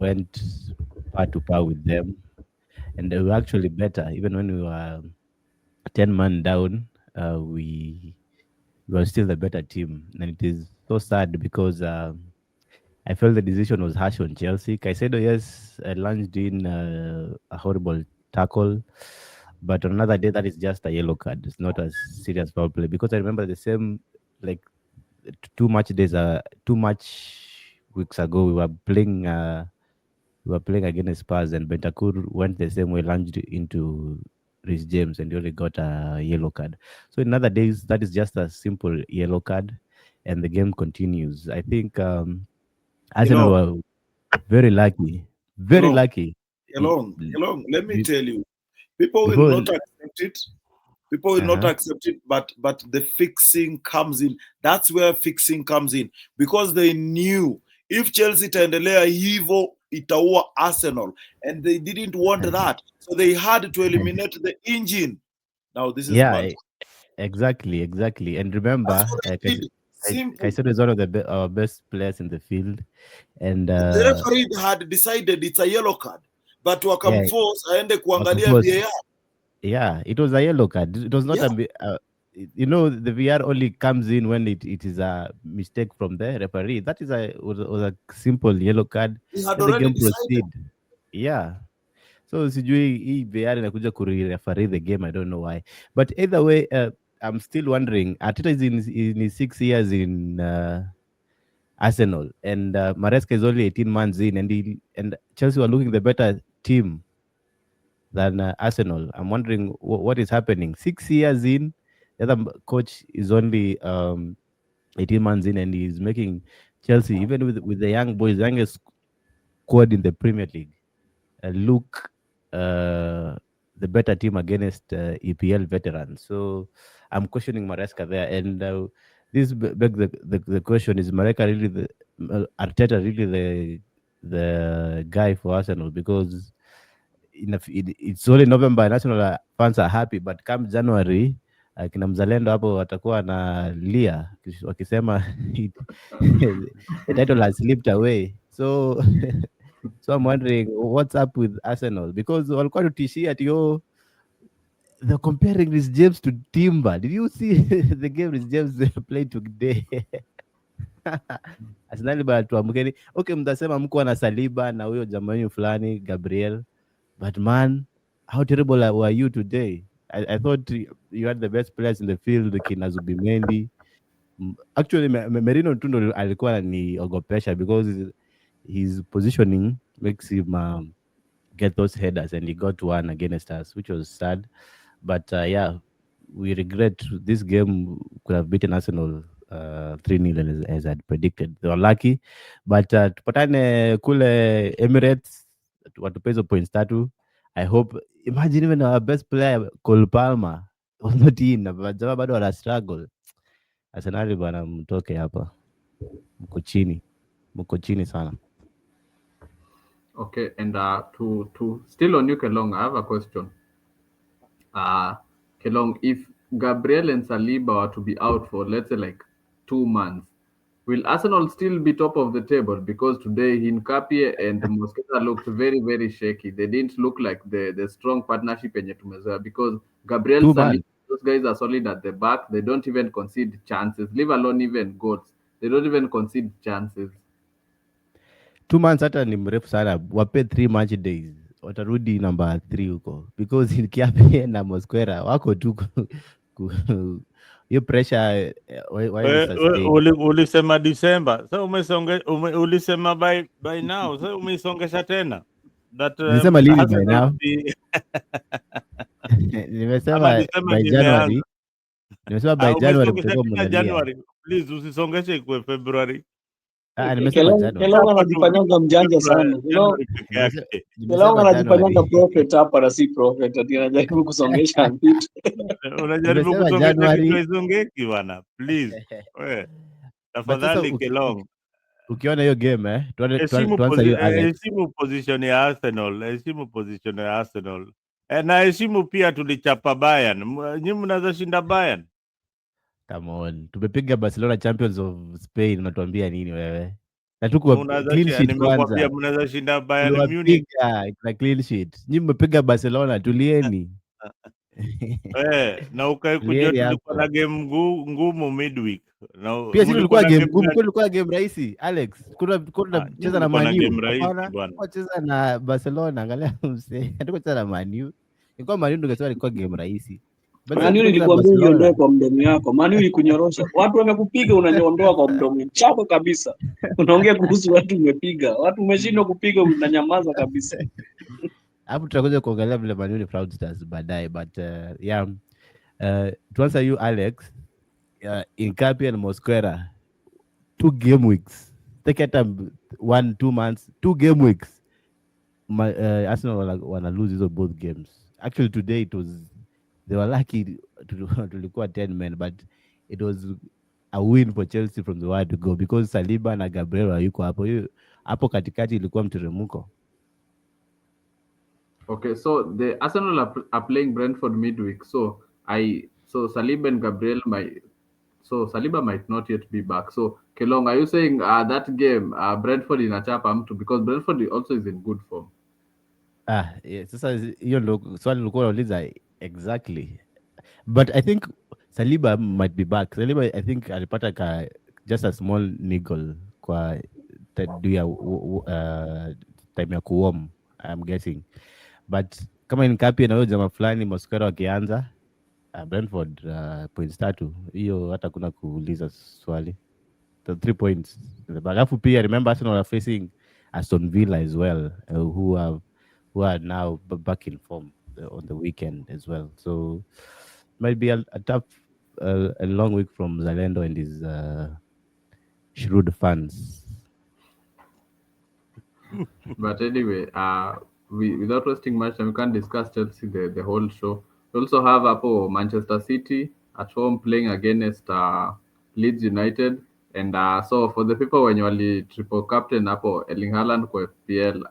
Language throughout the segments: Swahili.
went par to par with them, and they were actually better. Even when we were 10 man down, we were still the better team, and it is so sad because I felt the decision was harsh on Chelsea. Caicedo, yes, lunged in a horrible tackle, but on another day, that is just a yellow card. It's not a serious foul play because I remember the same, like too much weeks ago, we were playing against Spurs, and Bentancur went the same way, lunged into Rhys James, and he only got a yellow card. So in other days, that is just a simple yellow card, and the game continues. I think You Arsenal know, were very lucky, very along, lucky. I- along. Let me be- tell you, people will Before, not accept it. People will not uh-huh. accept it, but the fixing comes in. That's where fixing comes in because they knew if Chelsea itaendelea hivyo itaua Arsenal, and they didn't want that, so they had to eliminate the engine. Now this is Yeah, mad. exactly. And That's remember, what they did. Simple. Caicedo is one of our best players in the field, and The referee had decided it's a yellow card, but yeah, wakamforce aende kuangalia Wakampos, VAR. yeah, it was a yellow card. It was not Yeah, the VR only comes in when it is a mistake from the referee. That is was a simple yellow card. he had Let the already game decided. proceed. Yeah. So sijui hii VR inakuja referee the game. I don't know why. But either way, I'm still wondering. Arteta is in his 6 years in Arsenal, and Maresca is only 18 months in, and Chelsea were looking the better team than Arsenal. I'm wondering what is happening. 6 years in, the other coach is only 18 months in, and he's making Chelsea, even with the young boys, youngest squad in the Premier League, look the better team against EPL veterans. So I'm questioning Maresca there, and this begs the question: Is Maresca really Arteta really the guy for Arsenal? Because it's only November, national fans are happy, but come January kina mzalendo hapo watakuwa na lia wakisema the title has slipped away. So so I'm wondering what's up with Arsenal because walikuwa tutishia ati they're comparing this James to Timber. Did you see the game this James played today? Arsenal bana tuamkeni. Okay, mtasema mko na Saliba na huyo jamaa wenu fulani Gabriel. But man, how terrible were you today? I thought you had the best players in the field, kina Zubimendi. Actually, Merino tu ndo alikuwa ananiogopesha because his positioning makes him get those headers, and he got one against us, which was sad. But yeah, we regret this game could have beaten Arsenal 3-0 as I'd predicted. They were lucky, but tupatane kule Emirates watupe hizo points tatu. I hope, imagine even our best player Cole Palmer was not in, but jamaa bado wana struggle. Arsenal bwana, mtoke hapa, mko chini sana. Okay, and to still on you, Kelong, I have a question. Kelong, if Gabriel and Saliba were to be out for let's say like 2 months, will Arsenal still be top of the table? Because today Hincapie and Mosquera looked very, very shaky. They didn't look like the strong partnership in Yetumezoa because Gabriel 2 months, Saliba, those guys are solid at the back. They don't even concede chances, leave alone even goals. They don't even concede chances. 2 months hata ni mrefu sana, wape 3 match days, watarudi namba 3 huko because Kiape na Mosquera wako tu hiyo pressure why sustain. Ulisema December, so ulisema by now, so umeisongesha tena that Nilisema lini by Arsenal now? will be ama Nimesema December by ndio imeanza. January, nimesema by January Umesongesha mtakuwa tena mnalia. January, please usisongeshe kwa February. Nimesema January. Kelong Hapo tu anajifanyanga mjanja sana. January peke Nimesema yake. Kelong nimesema anajifanyanga January. prophet hapa na si prophet, ati anajaribu kusongesha vitu. Unajaribu Nimesema kusongesha kitu January. haisongeki bwana, please. We, But sasa tafadhali Kelong. ukiona hiyo game tuanze hiyo Alex. Heshimu position ya Arsenal, heshimu position ya Arsenal. Na heshimu pia tulichapa Bayern. Nyinyi mnaweza shinda Bayern. Come on. Tumepiga Barcelona champions of Spain, unatuambia nini wewe? na tuko Unaweza clean sheet nimekwambia kwanza, mnaweza shinda Bayern Munich. tuliwapiga na clean sheet. Nyinyi mmepiga Barcelona, tulieni. Na ukae kujua Tulieni tulikuwa na hapo. game ngumu midweek. Na Pia sisi tulikuwa game ngumu, rahisi. kulikuwa game rahisi. Alex, kuna cheza na mlikuwa na Man game U. rahisi Hapana, bwana. tulikuwa cheza na Barcelona, angalia mse. Hatuko cheza na Man U. Ilikuwa Man U ndio kesema ilikuwa game rahisi. Man U nilikwambia ujiondoe kwa mdomo yako. Man U ilikunyorosha. Watu wamekupiga unaniondoa kwa mdomo chako kabisa. Unaongea kuhusu watu umepiga. Watu umeshindwa kupiga unanyamaza kabisa. Hapo tutakuja kuangalia vile Man U ni fraudsters baadaye, but yeah, to answer you Alex, in Nkapie and Mosquera, 2 game weeks, take it 1-2 months, 2 game weeks, Arsenal wanna lose those both games. Actually today they were lucky tulikuwa 10 men, but it was a win for Chelsea from the word to go, because Saliba na Gabriel hayuko hapo katikati, ilikuwa mteremko. Okay, so the Arsenal are playing Brentford midweek. So Saliba and Gabriel Saliba might not yet be back. So Kelong, are you saying that game Brentford inachapa mtu, because Brentford also is in good form? Yeah, sasa hiyo ndo swali nilikuwa nauliza exactly, but I think Saliba might be back. Saliba I think alipata just a small niggle kwa time ya kuwarm, I'm guessing, but kama Nkapie na huyo jamaa fulani Mosquera wakianza, Brentford points 3, hiyo hata kuna kuuliza swali. The 3 points. Alafu pia remember Arsenal are facing Aston Villa as well, who are now back in form on the weekend as well. So might be a tough, a long week from Zalendo and his shrewd fans. But anyway, without wasting much time, we can't discuss Chelsea the whole show. We also have Manchester City at home playing against Leeds United. And so for the people wenye wali triple captain hapo Erling Haaland kwa FPL,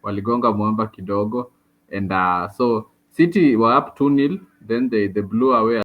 waligonga mwamba kidogo. And so City were up 2-0, then they blew away